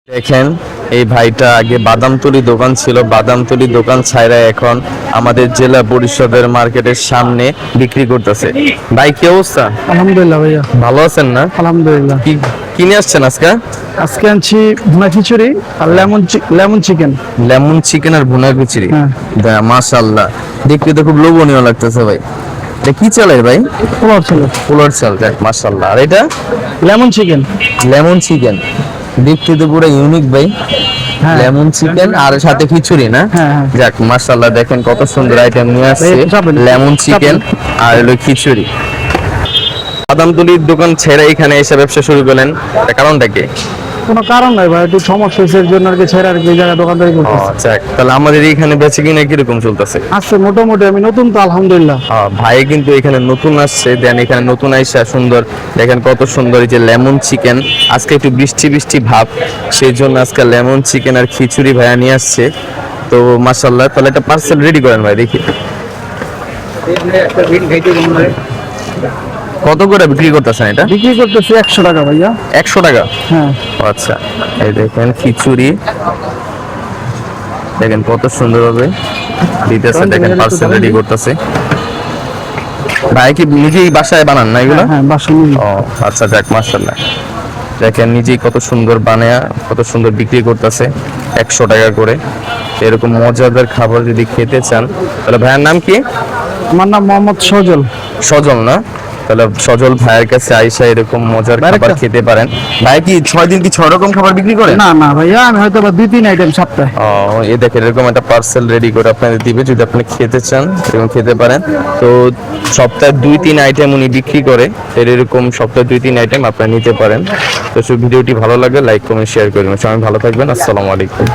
দেখেন এই ভাইটা আগে বাদামতলি দোকান ছিল, বাদামতলি দোকান ছাইরা এখন আমাদের জেলা পরিষদের মার্কেটের সামনে বিক্রি করতেছে। ভাই কি অবস্থা? আলহামদুলিল্লাহ ভাইয়া, ভালো আছেন না? আলহামদুলিল্লাহ। কি কিনে আসছেন আজকে? আজকে আনছি ভুনা খিচুড়ি আর লেমন চিকেন। লেমন চিকেন আর ভুনা খিচুড়ি। হ্যাঁ। মাশাআল্লাহ, দেখতে তো খুব লোভনীয় লাগতেছে ভাই। এটা কি চালের ভাই? পোলাও ছিল। পোলার চাল, দেখ মাশাআল্লাহ। আর এটা লেমন চিকেন। লেমন চিকেন, দেখতে তো পুরো ইউনিক ভাই। হ্যাঁ। লেমন চিকেন আর সাথে খিচুড়ি না? হ্যাঁ। যাক মাশাআল্লাহ, দেখেন কত সুন্দর আইটেম নিয়ে আসছে। চাপেন। লেমন চিকেন আর হলো খিচুড়ি। বাদামতলির দোকান ছেড়ে এখানে এসে ব্যবসা শুরু করলেন, এর কারণটা কি? কোনো কারণ নাই ভাই, একটু সমস্যা হয়েছে এর জন্য আর কি ছেড়ে আর কি এই জায়গায় দোকানদারি করতেছি। আচ্ছা, তাহলে আমাদের এখানে বেচে কিনা কিরকম চলতেছে? আছে মোটামুটি, আমি নতুন তো আলহামদুলিল্লাহ। ভাই কিন্তু এখানে নতুন আসছে, দেন এখানে নতুন আইসা সুন্দর, দেখেন কত সুন্দর এই যে লেমন চিকেন। আজকে একটু বৃষ্টি বৃষ্টি ভাব, সেই জন্য আজকে লেমন চিকেন আর খিচুড়ি ভাইয়া নিয়ে আসছে। তো মাশাআল্লাহ, তাহলে একটা পার্সেল রেডি করেন ভাই, দেখি কত করে বিক্রি করতেছেন এটা? বিক্রি করতেছি 100 টাকা ভাইয়া। 100 টাকা? হ্যাঁ। আচ্ছা, এই দেখেন খিচুড়ি, দেখেন কত সুন্দর ভাবে দিতেছে, দেখেন পার্সেল রেডি করতেছে। ভাই কি নিজেই বাসায় বানান না এগুলো? হ্যাঁ, বাসন। ও আচ্ছা, যাক মাশাআল্লাহ, দেখেন নিজেই কত সুন্দর বানায়া কত সুন্দর বিক্রি করতেছে 100 টাকা করে। এরকম মজাদার খাবার যদি খেতে চান তাহলে ভাইয়ের নাম কি? আমার নাম মোহাম্মদ সজল। সজল না? তাহলে সজল ভাইয়ের কাছে আইসা এরকম মজার খাবার খেতে পারেন। ভাই কি 6 দিন কি 6 রকম খাবার বিক্রি করেন? না না ভাইয়া, আমি হয়তো বা 2-3 আইটেম সপ্তাহে। ও, এই দেখেন এরকম একটা পার্সেল রেডি করে আপনাদের দিবে, যদি আপনি খেতে চান এরকম খেতে পারেন। তো সপ্তাহে 2-3 আইটেম উনি বিক্রি করে, এরকম সপ্তাহে 2-3 আইটেম আপনারা নিতে পারেন। তো ভিডিওটি ভালো লাগে লাইক কমেন্ট শেয়ার করবেন। সবাই ভালো থাকবেন, আসসালামু আলাইকুম।